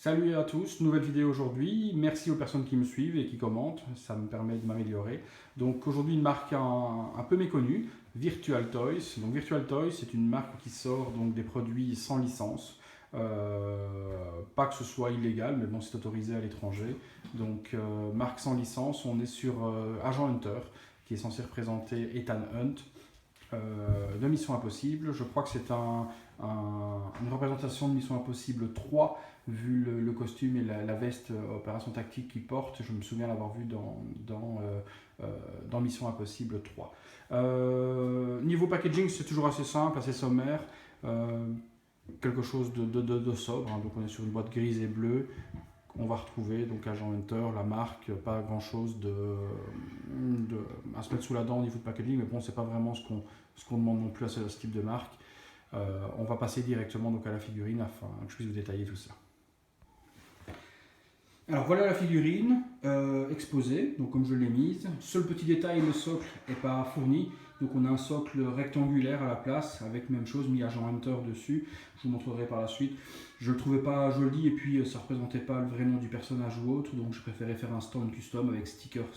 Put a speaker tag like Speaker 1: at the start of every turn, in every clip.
Speaker 1: Salut à tous, nouvelle vidéo aujourd'hui. Merci aux personnes qui me suivent et qui commentent, ça me permet de m'améliorer. Donc aujourd'hui une marque un peu méconnue, Virtual Toys. Donc Virtual Toys, c'est une marque qui sort donc des produits sans licence. Pas que ce soit illégal, mais bon, c'est autorisé à l'étranger. Donc marque sans licence, on est sur Agent Hunter, qui est censé représenter Ethan Hunt. De Mission Impossible. Je crois que c'est une représentation de Mission Impossible 3, vu le costume et la veste Opération Tactique qu'il porte. Je me souviens l'avoir vu dans Mission Impossible 3. Niveau packaging, c'est toujours assez simple, assez sommaire. Quelque chose de sobre, hein. Donc on est sur une boîte grise et bleue. On va retrouver donc Agent Hunter, la marque, pas grand chose à se mettre sous la dent au niveau de packaging, mais bon, c'est pas vraiment ce qu'on demande non plus à ce type de marque. On va passer directement donc à la figurine afin que je puisse vous détailler tout ça. Alors voilà la figurine exposée, donc comme je l'ai mise. Seul petit détail, le socle n'est pas fourni. Donc on a un socle rectangulaire à la place, avec même chose, mis Agent Hunter dessus. Je vous montrerai par la suite. Je ne le trouvais pas joli et puis ça ne représentait pas le vrai nom du personnage ou autre. Donc je préférais faire un stand custom avec stickers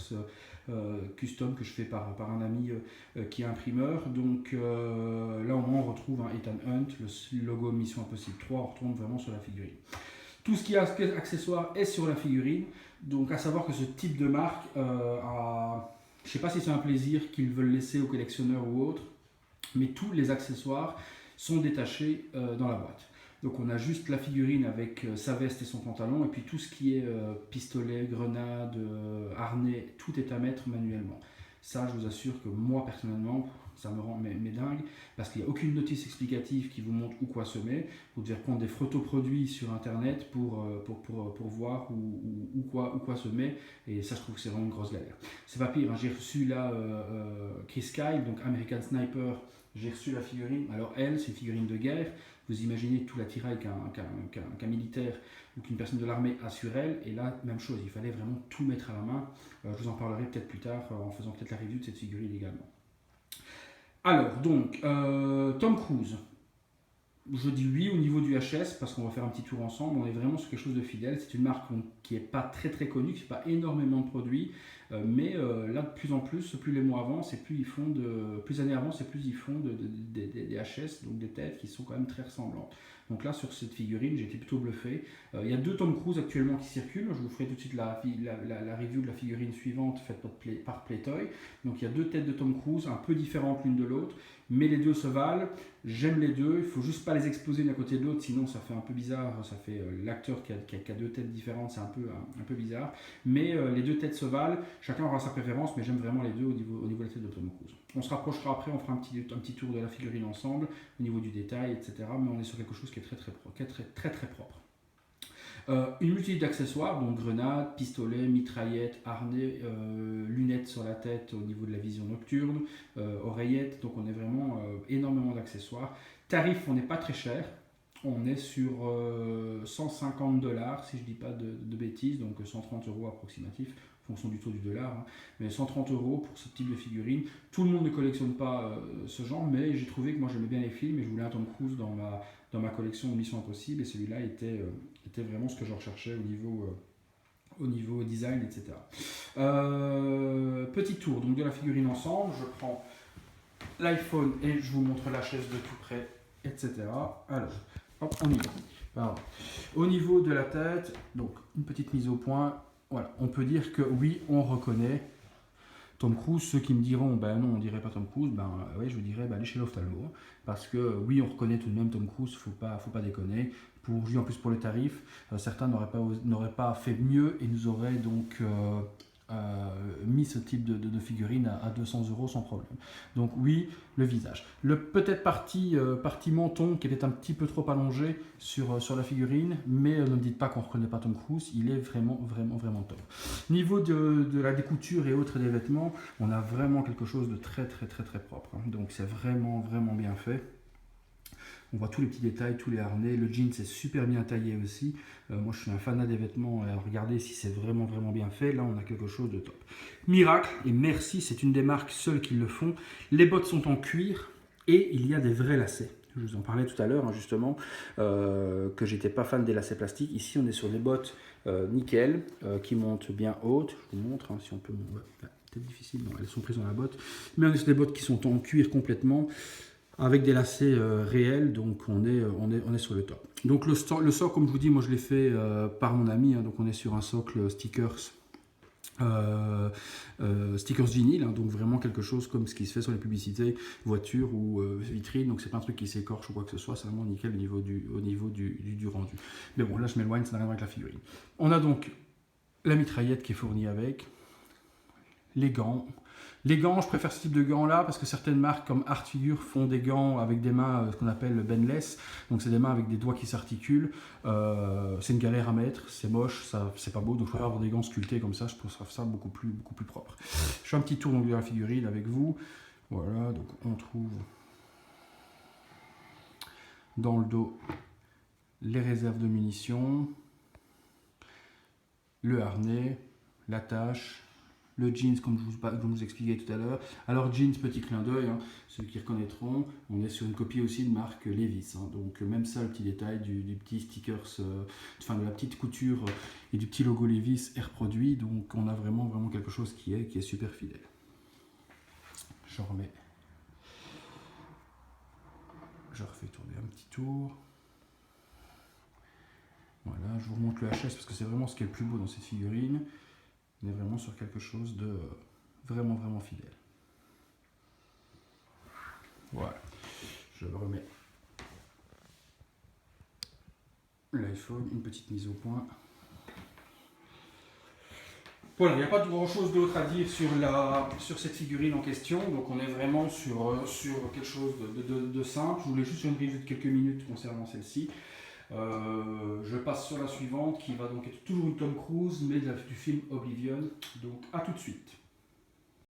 Speaker 1: custom que je fais par un ami qui est imprimeur. Donc là au moins on retrouve un Ethan Hunt, le logo Mission Impossible 3, on retourne vraiment sur la figurine. Tout ce qui est accessoire est sur la figurine. Donc à savoir que ce type de marque je ne sais pas si c'est un plaisir qu'ils veulent laisser aux collectionneurs ou autres, mais tous les accessoires sont détachés dans la boîte. Donc on a juste la figurine avec sa veste et son pantalon, et puis tout ce qui est pistolet, grenade, harnais, tout est à mettre manuellement. Ça, je vous assure que moi personnellement, ça me rend dingue, parce qu'il n'y a aucune notice explicative qui vous montre où quoi se met. Vous devez prendre des photos produits sur internet pour voir où quoi se met, et ça je trouve que c'est vraiment une grosse galère. C'est pas pire, hein. J'ai reçu là Chris Kyle, donc American Sniper, j'ai reçu la figurine. Alors elle, c'est une figurine de guerre. Vous imaginez tout l'attirail qu'un militaire ou qu'une personne de l'armée a sur elle. Et là, même chose, il fallait vraiment tout mettre à la main. Je vous en parlerai peut-être plus tard en faisant peut-être la review de cette figurine également. Alors, donc, Tom Cruise. Je dis oui au niveau du HS parce qu'on va faire un petit tour ensemble. On est vraiment sur quelque chose de fidèle. C'est une marque qui n'est pas très connue, qui ne fait pas énormément de produits. Mais là, de plus en plus les mois avancent et plus les années avancent et plus ils font des HS, donc des têtes qui sont quand même très ressemblantes. Donc là, sur cette figurine, j'ai été plutôt bluffé. Il y a 2 Tom Cruise actuellement qui circulent. Je vous ferai tout de suite la review de la figurine suivante faite par Playtoy. Donc il y a 2 têtes de Tom Cruise, un peu différentes l'une de l'autre, mais les 2 se valent. J'aime les 2. Il ne faut juste pas les exposer l'un à côté de l'autre, sinon ça fait un peu bizarre. Ça fait l'acteur qui a 2 têtes différentes, c'est un peu bizarre. Mais les 2 têtes se valent. Chacun aura sa préférence, mais j'aime vraiment les 2 au niveau de la tête de Tom Cruise. On se rapprochera après, on fera un petit tour de la figurine ensemble, au niveau du détail, etc. Mais on est sur quelque chose qui est très propre. Une multitude d'accessoires, donc grenades, pistolets, mitraillettes, harnais, lunettes sur la tête au niveau de la vision nocturne, oreillettes, donc on est vraiment énormément d'accessoires. Tarif, on n'est pas très cher. On est sur 150 $, si je ne dis pas de bêtises, donc 130 € approximatif, en fonction du taux du dollar, hein. Mais 130 € pour ce type de figurine. Tout le monde ne collectionne pas ce genre, mais j'ai trouvé que moi j'aimais bien les films et je voulais un Tom Cruise dans ma collection de Mission Impossible, et celui-là était vraiment ce que je recherchais au niveau design, etc. Petit tour donc de la figurine ensemble. Je prends l'iPhone et je vous montre la chaise de tout près, etc. Alors, hop, on y va. Alors, au niveau de la tête, donc une petite mise au point. Voilà, on peut dire que oui, on reconnaît Tom Cruise. Ceux qui me diront, ben non, on dirait pas Tom Cruise, oui, je vous dirais, allez chez l'ophtalmo. Parce que oui, on reconnaît tout de même Tom Cruise, faut pas déconner. En plus pour le tarif, certains n'auraient pas fait mieux et nous auraient donc mis ce type de figurine à 200 € sans problème. Donc oui, le visage. Peut-être partie menton qui était un petit peu trop allongé sur la figurine, mais ne me dites pas qu'on ne reconnaît pas Tom Cruise, il est vraiment top. Niveau de la découture et autres des vêtements, on a vraiment quelque chose de très propre, hein. Donc c'est vraiment bien fait. On voit tous les petits détails, tous les harnais. Le jean, c'est super bien taillé aussi. Moi, je suis un fanat des vêtements. Regardez si c'est vraiment bien fait. Là, on a quelque chose de top. Miracle, et merci, c'est une des marques seules qui le font. Les bottes sont en cuir et il y a des vrais lacets. Je vous en parlais tout à l'heure, hein, justement, que j'étais pas fan des lacets plastiques. Ici, on est sur des bottes nickel qui montent bien hautes. Je vous montre, hein, si on peut. Ouais, peut-être difficile, non, elles sont prises dans la botte. Mais on est sur des bottes qui sont en cuir complètement, avec des lacets réels, donc on est sur le top. Donc le socle, comme je vous dis, moi je l'ai fait par mon ami, hein, donc on est sur un socle stickers. Stickers vinyle, hein, donc vraiment quelque chose comme ce qui se fait sur les publicités voitures ou vitrines, donc c'est pas un truc qui s'écorche ou quoi que ce soit, c'est vraiment nickel au niveau du rendu. Mais bon, là je m'éloigne, ça n'a rien à voir avec la figurine. On a donc la mitraillette qui est fournie avec, les gants. Les gants, je préfère ce type de gants là parce que certaines marques comme Art Figure font des gants avec des mains, ce qu'on appelle benless, donc c'est des mains avec des doigts qui s'articulent. C'est une galère à mettre, c'est moche, ça c'est pas beau, donc je préfère avoir des gants sculptés comme ça, je trouve ça beaucoup plus propre. Je fais un petit tour donc, de la figurine avec vous. Voilà, donc on trouve dans le dos les réserves de munitions, le harnais, l'attache, le jeans comme je vous expliquais tout à l'heure. Alors jeans, petit clin d'œil, hein, ceux qui reconnaîtront, on est sur une copie aussi de marque Levi's. Hein, donc même ça, le petit détail du petit stickers, enfin de la petite couture et du petit logo Levi's est reproduit. Donc on a vraiment quelque chose qui est super fidèle. Je refais tourner un petit tour. Voilà, je vous remonte le HS parce que c'est vraiment ce qui est le plus beau dans cette figurine. On est vraiment sur quelque chose de vraiment fidèle. Voilà, je remets l'iPhone, une petite mise au point. Voilà, il n'y a pas de grand chose d'autre à dire sur cette figurine en question, donc on est vraiment sur quelque chose de simple. Je voulais juste une review de quelques minutes concernant celle-ci. Je passe sur la suivante qui va donc être toujours une Tom Cruise mais du film Oblivion, donc à tout de suite.